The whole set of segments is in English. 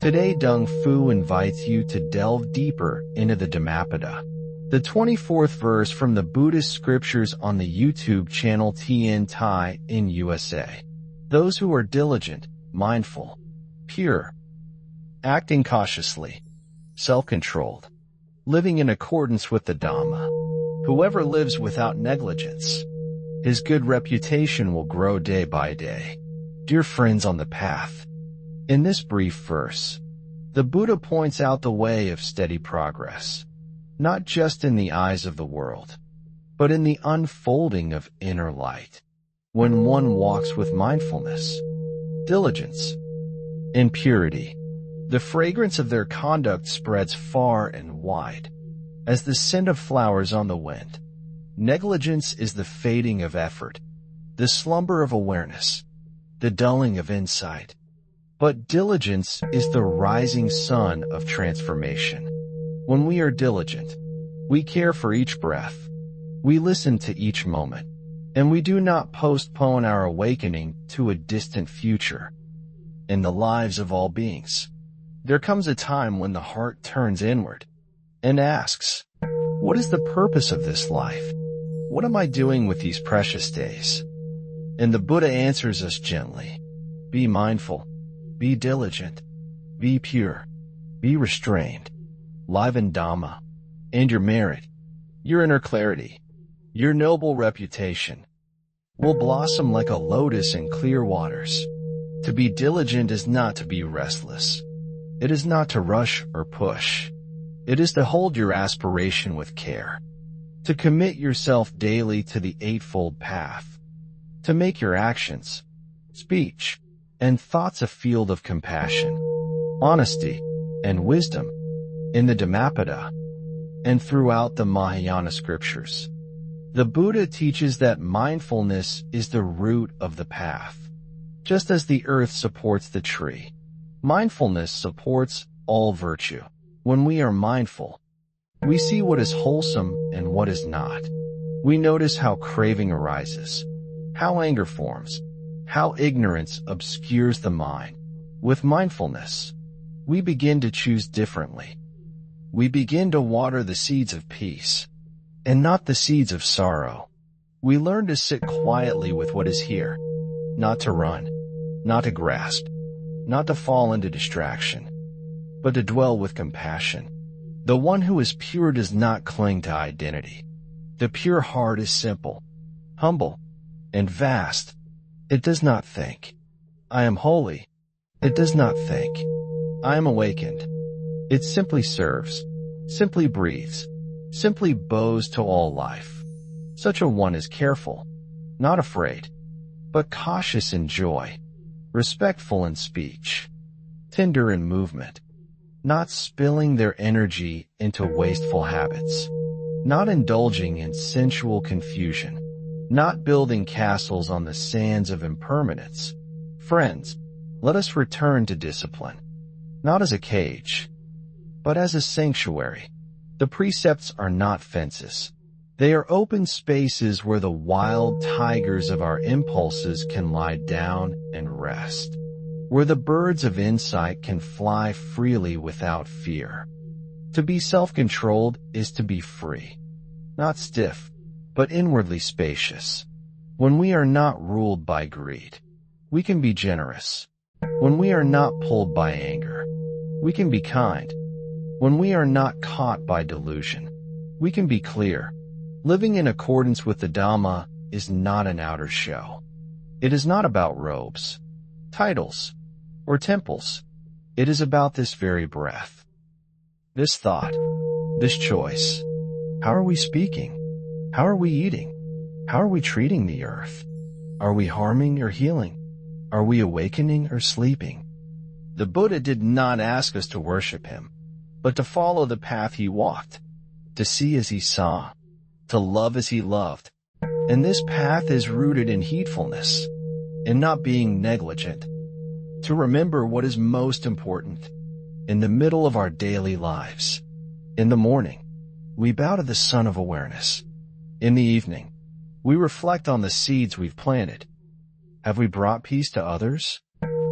Today Dung Fu invites you to delve deeper into the Dhammapada, the 24th verse from the Buddhist scriptures on the YouTube channel Tien Thai in USA. Those who are diligent, mindful, pure, acting cautiously, self-controlled, living in accordance with the Dhamma. Whoever lives without negligence, his good reputation will grow day by day. Dear friends on the path, in this brief verse, the Buddha points out the way of steady progress, not just in the eyes of the world, but in the unfolding of inner light. When one walks with mindfulness, diligence, and purity, the fragrance of their conduct spreads far and wide, as the scent of flowers on the wind. Negligence is the fading of effort, the slumber of awareness, the dulling of insight. But diligence is the rising sun of transformation. When we are diligent, we care for each breath, we listen to each moment, and we do not postpone our awakening to a distant future. In the lives of all beings, there comes a time when the heart turns inward and asks, what is the purpose of this life? What am I doing with these precious days? And the Buddha answers us gently, be mindful, be diligent, be pure, be restrained, live in Dhamma, and your merit, your inner clarity, your noble reputation will blossom like a lotus in clear waters. To be diligent is not to be restless. It is not to rush or push. It is to hold your aspiration with care, to commit yourself daily to the Eightfold Path, to make your actions, speech, and thoughts a field of compassion, honesty, and wisdom in the Dhammapada and throughout the Mahayana scriptures. The Buddha teaches that mindfulness is the root of the path. Just as the earth supports the tree, mindfulness supports all virtue. When we are mindful, we see what is wholesome and what is not. We notice how craving arises, how anger forms, how ignorance obscures the mind. With mindfulness, we begin to choose differently. We begin to water the seeds of peace, and not the seeds of sorrow. We learn to sit quietly with what is here, not to run, not to grasp, not to fall into distraction, but to dwell with compassion. The one who is pure does not cling to identity. The pure heart is simple, humble, and vast. It does not think, I am holy. It does not think, I am awakened. It simply serves, simply breathes, simply bows to all life. Such a one is careful, not afraid, but cautious in joy, respectful in speech, tender in movement, not spilling their energy into wasteful habits, not indulging in sensual confusion, not building castles on the sands of impermanence. Friends, let us return to discipline, not as a cage, but as a sanctuary. The precepts are not fences. They are open spaces where the wild tigers of our impulses can lie down and rest, where the birds of insight can fly freely without fear. To be self-controlled is to be free, not stiff, but inwardly spacious. When we are not ruled by greed, we can be generous. When we are not pulled by anger, we can be kind. When we are not caught by delusion, we can be clear. Living in accordance with the Dhamma is not an outer show. It is not about robes, titles, or temples. It is about this very breath, this thought, this choice. How are we speaking? How are we eating? How are we treating the earth? Are we harming or healing? Are we awakening or sleeping? The Buddha did not ask us to worship him, but to follow the path he walked, to see as he saw, to love as he loved. And this path is rooted in heedfulness, in not being negligent, to remember what is most important. In the middle of our daily lives, in the morning, we bow to the sun of awareness. In the evening, we reflect on the seeds we've planted. Have we brought peace to others?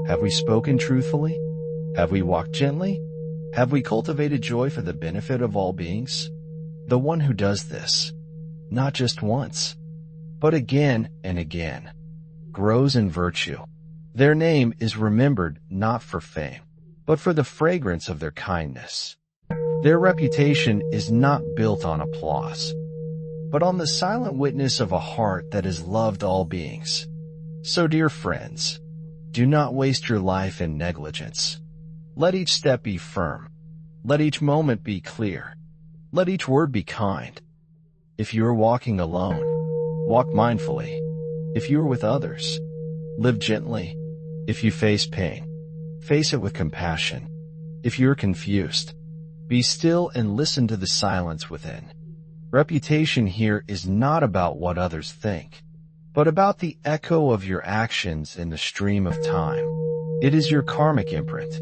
Have we spoken truthfully? Have we walked gently? Have we cultivated joy for the benefit of all beings? The one who does this, not just once, but again and again, grows in virtue. Their name is remembered not for fame, but for the fragrance of their kindness. Their reputation is not built on applause, but on the silent witness of a heart that has loved all beings. So, dear friends, do not waste your life in negligence. Let each step be firm. Let each moment be clear. Let each word be kind. If you are walking alone, walk mindfully. If you are with others, live gently. If you face pain, face it with compassion. If you are confused, be still and listen to the silence within. Reputation here is not about what others think, but about the echo of your actions in the stream of time. It is your karmic imprint,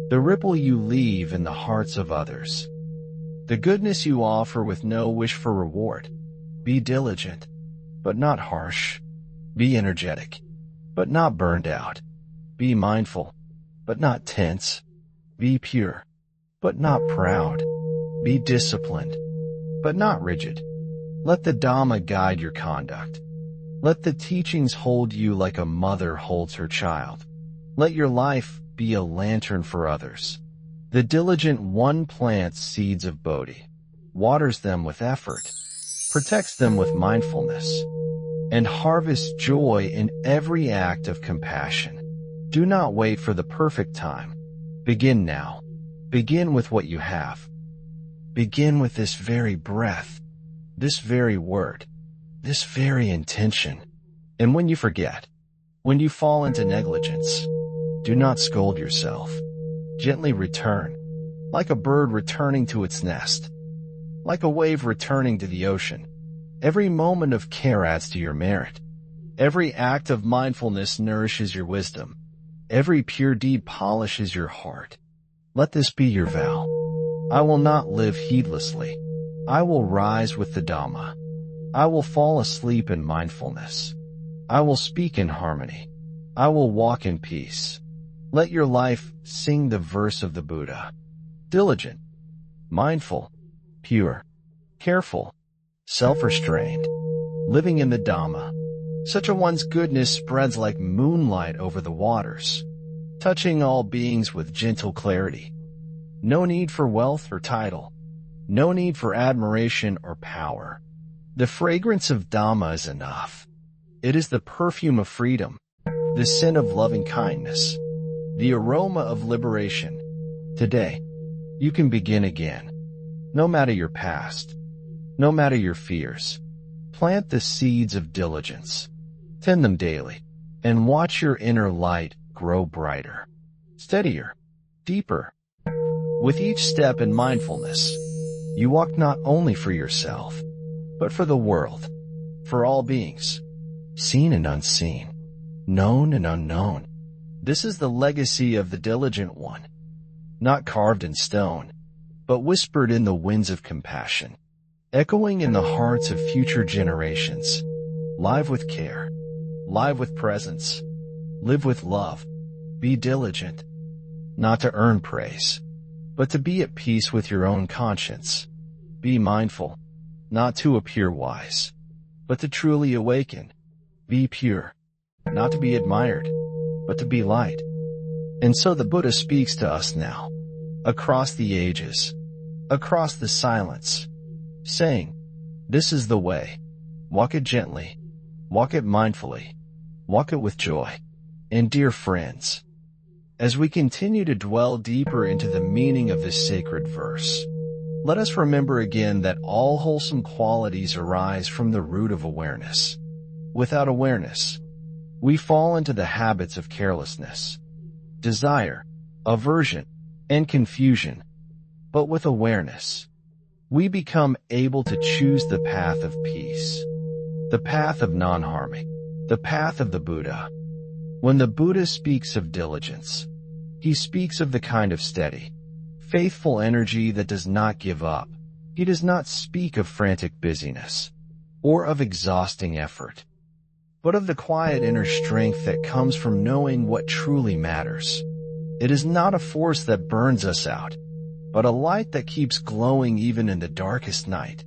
the ripple you leave in the hearts of others, the goodness you offer with no wish for reward. Be diligent, but not harsh. Be energetic, but not burned out. Be mindful, but not tense. Be pure, but not proud. Be disciplined, but not rigid. Let the Dhamma guide your conduct. Let the teachings hold you like a mother holds her child. Let your life be a lantern for others. The diligent one plants seeds of Bodhi, waters them with effort, protects them with mindfulness, and harvests joy in every act of compassion. Do not wait for the perfect time. Begin now. Begin with what you have. Begin with this very breath, this very word, this very intention. And when you forget, when you fall into negligence, do not scold yourself. Gently return, like a bird returning to its nest, like a wave returning to the ocean. Every moment of care adds to your merit. Every act of mindfulness nourishes your wisdom. Every pure deed polishes your heart. Let this be your vow. I will not live heedlessly. I will rise with the Dhamma. I will fall asleep in mindfulness. I will speak in harmony. I will walk in peace. Let your life sing the verse of the Buddha. Diligent, mindful, pure, careful, self-restrained, living in the Dhamma. Such a one's goodness spreads like moonlight over the waters, touching all beings with gentle clarity. No need for wealth or title. No need for admiration or power. The fragrance of Dhamma is enough. It is the perfume of freedom, the scent of loving kindness, the aroma of liberation. Today, you can begin again. No matter your past, no matter your fears, plant the seeds of diligence. Tend them daily, and watch your inner light grow brighter, steadier, deeper. With each step in mindfulness, you walk not only for yourself, but for the world, for all beings, seen and unseen, known and unknown. This is the legacy of the diligent one, not carved in stone, but whispered in the winds of compassion, echoing in the hearts of future generations. Live with care, live with presence, live with love. Be diligent, not to earn praise, but to be at peace with your own conscience. Be mindful, not to appear wise, but to truly awaken. Be pure, not to be admired, but to be light. And so the Buddha speaks to us now, across the ages, across the silence, saying, this is the way. Walk it gently, walk it mindfully, walk it with joy. And dear friends, as we continue to dwell deeper into the meaning of this sacred verse, let us remember again that all wholesome qualities arise from the root of awareness. Without awareness, we fall into the habits of carelessness, desire, aversion, and confusion. But with awareness, we become able to choose the path of peace, the path of non-harming, the path of the Buddha. When the Buddha speaks of diligence, he speaks of the kind of steady, faithful energy that does not give up. He does not speak of frantic busyness or of exhausting effort, but of the quiet inner strength that comes from knowing what truly matters. It is not a force that burns us out, but a light that keeps glowing even in the darkest night.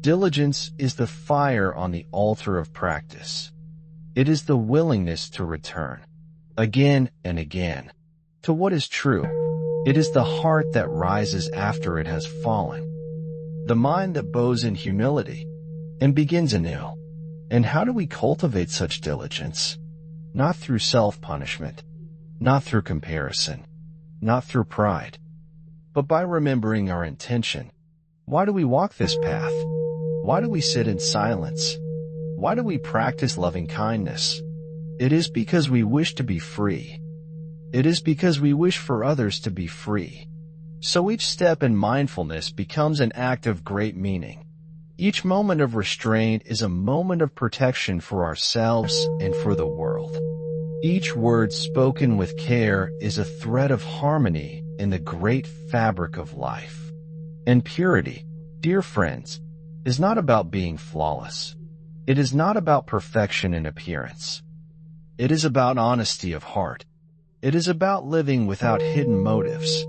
Diligence is the fire on the altar of practice. It is the willingness to return, again and again, to what is true. It is the heart that rises after it has fallen, the mind that bows in humility and begins anew. And how do we cultivate such diligence? Not through self-punishment, not through comparison, not through pride, but by remembering our intention. Why do we walk this path? Why do we sit in silence? Why do we practice loving kindness? It is because we wish to be free. It is because we wish for others to be free. So each step in mindfulness becomes an act of great meaning. Each moment of restraint is a moment of protection for ourselves and for the world. Each word spoken with care is a thread of harmony in the great fabric of life. And purity, dear friends, is not about being flawless. It is not about perfection in appearance. It is about honesty of heart. It is about living without hidden motives,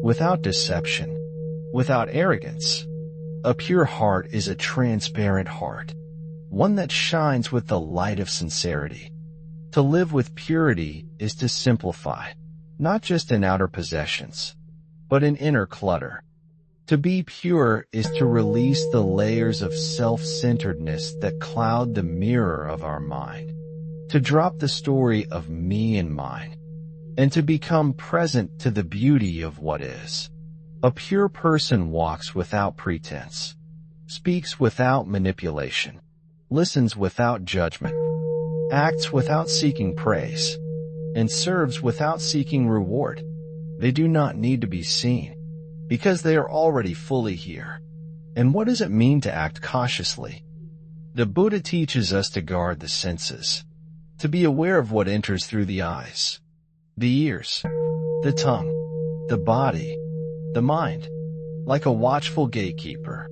without deception, without arrogance. A pure heart is a transparent heart, one that shines with the light of sincerity. To live with purity is to simplify, not just in outer possessions, but in inner clutter. To be pure is to release the layers of self-centeredness that cloud the mirror of our mind, to drop the story of me and mine, and to become present to the beauty of what is. A pure person walks without pretense, speaks without manipulation, listens without judgment, acts without seeking praise, and serves without seeking reward. They do not need to be seen, because they are already fully here. And what does it mean to act cautiously? The Buddha teaches us to guard the senses, to be aware of what enters through the eyes, the ears, the tongue, the body, the mind, like a watchful gatekeeper.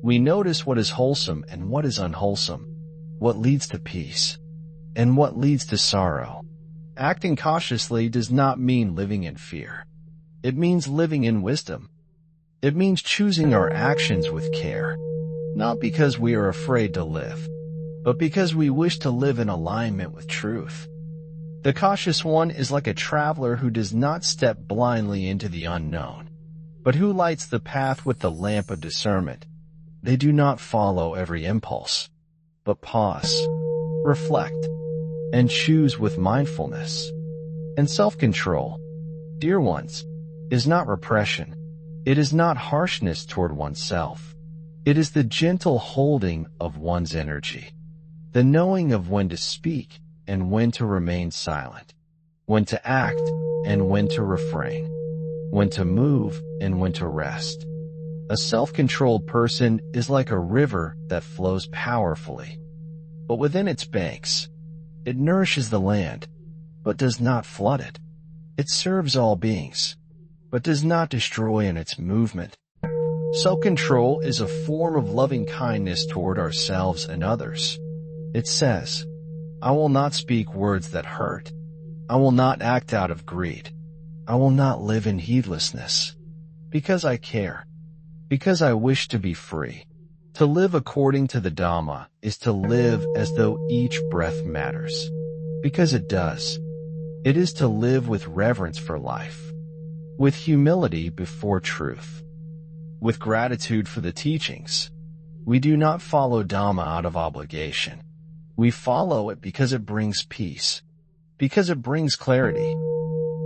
We notice what is wholesome and what is unwholesome, what leads to peace, and what leads to sorrow. Acting cautiously does not mean living in fear. It means living in wisdom. It means choosing our actions with care, not because we are afraid to live, but because we wish to live in alignment with truth. The cautious one is like a traveler who does not step blindly into the unknown, but who lights the path with the lamp of discernment. They do not follow every impulse, but pause, reflect, and choose with mindfulness. And self-control, dear ones, is not repression. It is not harshness toward oneself. It is the gentle holding of one's energy, the knowing of when to speak and when to remain silent, when to act and when to refrain, when to move and when to rest. A self-controlled person is like a river that flows powerfully, but within its banks, it nourishes the land, but does not flood it. It serves all beings, but does not destroy in its movement. Self-control is a form of loving kindness toward ourselves and others. It says, I will not speak words that hurt. I will not act out of greed. I will not live in heedlessness. Because I care. Because I wish to be free. To live according to the Dhamma is to live as though each breath matters. Because it does. It is to live with reverence for life, with humility before truth, with gratitude for the teachings. We do not follow Dhamma out of obligation. We follow it because it brings peace, because it brings clarity,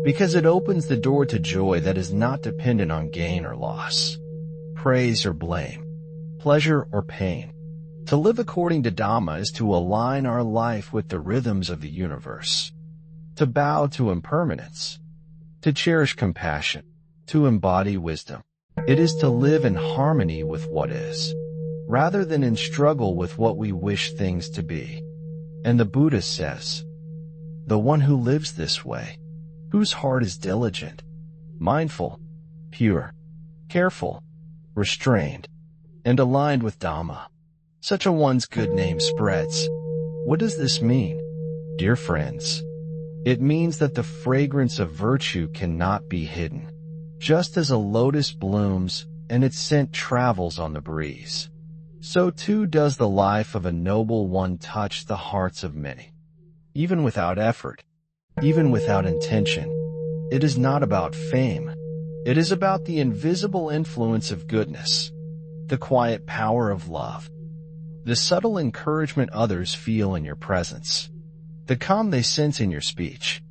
because it opens the door to joy that is not dependent on gain or loss, praise or blame, pleasure or pain. To live according to Dhamma is to align our life with the rhythms of the universe, to bow to impermanence, to cherish compassion, to embody wisdom. It is to live in harmony with what is, rather than in struggle with what we wish things to be. And the Buddha says, the one who lives this way, whose heart is diligent, mindful, pure, careful, restrained, and aligned with Dhamma, such a one's good name spreads. What does this mean, dear friends? It means that the fragrance of virtue cannot be hidden. Just as a lotus blooms and its scent travels on the breeze, so too does the life of a noble one touch the hearts of many. Even without effort, even without intention, it is not about fame. It is about the invisible influence of goodness, the quiet power of love, the subtle encouragement others feel in your presence, the calm they sense in your speech,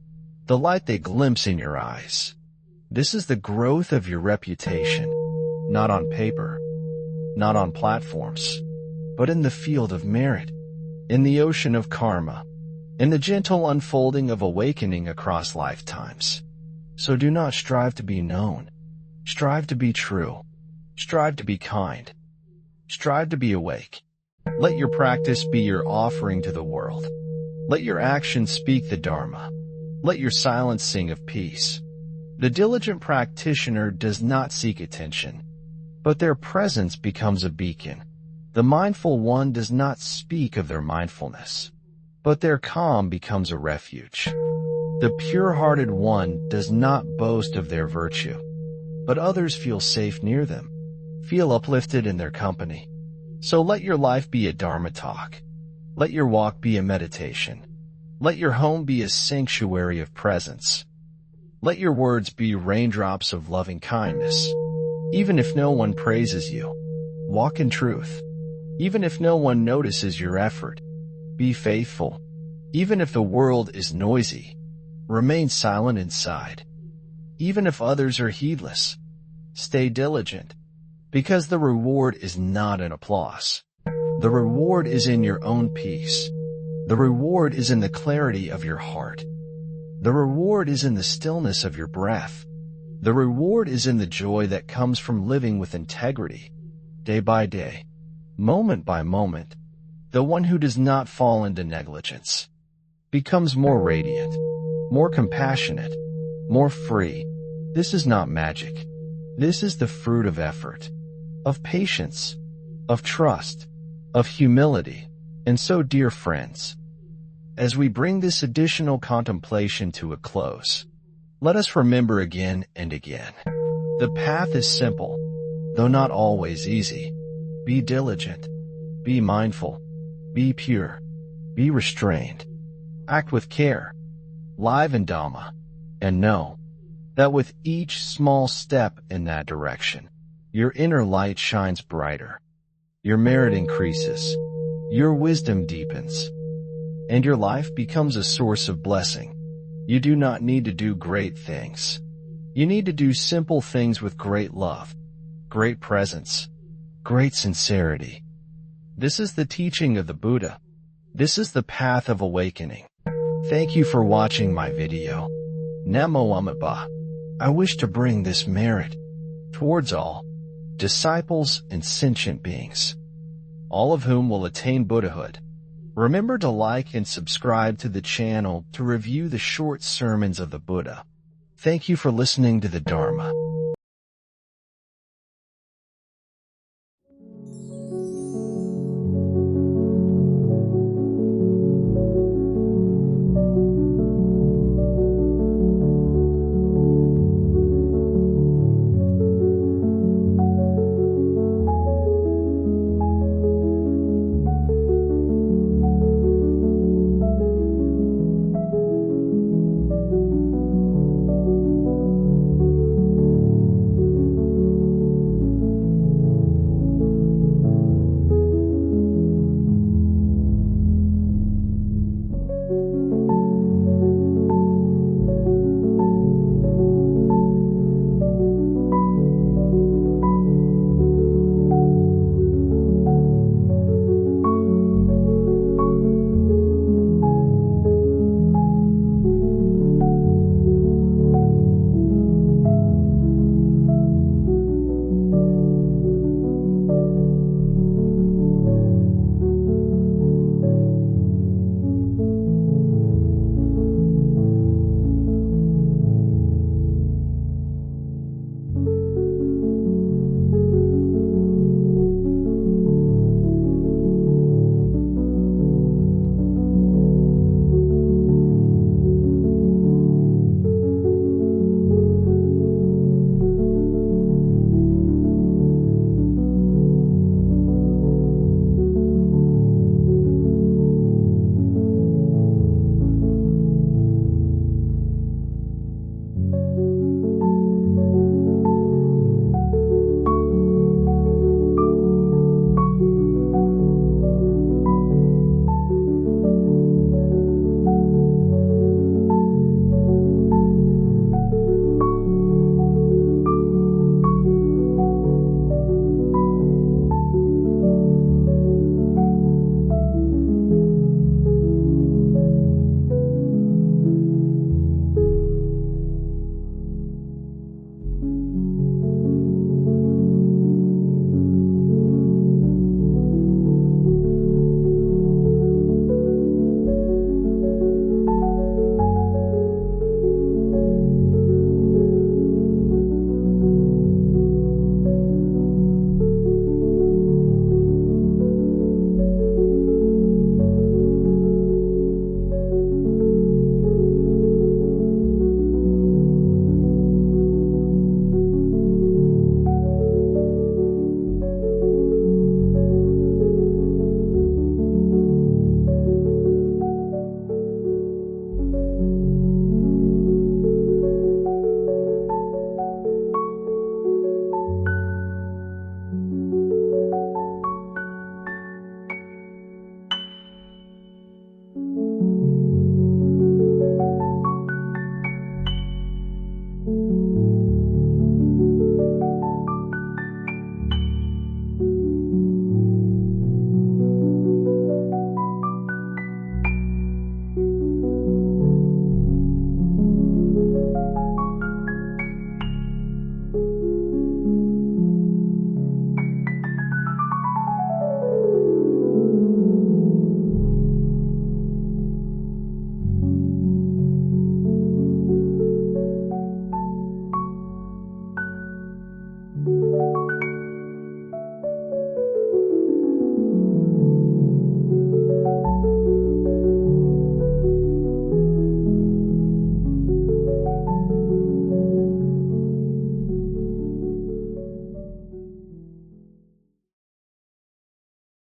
the light they glimpse in your eyes. This is the growth of your reputation, not on paper, not on platforms, but in the field of merit, in the ocean of karma, in the gentle unfolding of awakening across lifetimes. So do not strive to be known. Strive to be true. Strive to be kind. Strive to be awake. Let your practice be your offering to the world. Let your actions speak the Dharma. Let your silence sing of peace. The diligent practitioner does not seek attention, but their presence becomes a beacon. The mindful one does not speak of their mindfulness, but their calm becomes a refuge. The pure-hearted one does not boast of their virtue, but others feel safe near them, feel uplifted in their company. So let your life be a Dharma talk. Let your walk be a meditation. Let your home be a sanctuary of presence. Let your words be raindrops of loving kindness. Even if no one praises you, walk in truth. Even if no one notices your effort, be faithful. Even if the world is noisy, remain silent inside. Even if others are heedless, stay diligent, because the reward is not in applause. The reward is in your own peace. The reward is in the clarity of your heart. The reward is in the stillness of your breath. The reward is in the joy that comes from living with integrity, day by day, moment by moment. The one who does not fall into negligence becomes more radiant, more compassionate, more free. This is not magic. This is the fruit of effort, of patience, of trust, of humility. And so, dear friends, as we bring this additional contemplation to a close, let us remember again and again. The path is simple, though not always easy. Be diligent, be mindful, be pure, be restrained, act with care, live in Dhamma, and know that with each small step in that direction, your inner light shines brighter, your merit increases, your wisdom deepens, and your life becomes a source of blessing. You do not need to do great things. You need to do simple things with great love, great presence, great sincerity. This is the teaching of the Buddha. This is the path of awakening. Thank you for watching my video. Namo Amitabha. I wish to bring this merit towards all disciples and sentient beings, all of whom will attain Buddhahood. Remember to like and subscribe to the channel to review the short sermons of the Buddha. Thank you for listening to the Dharma.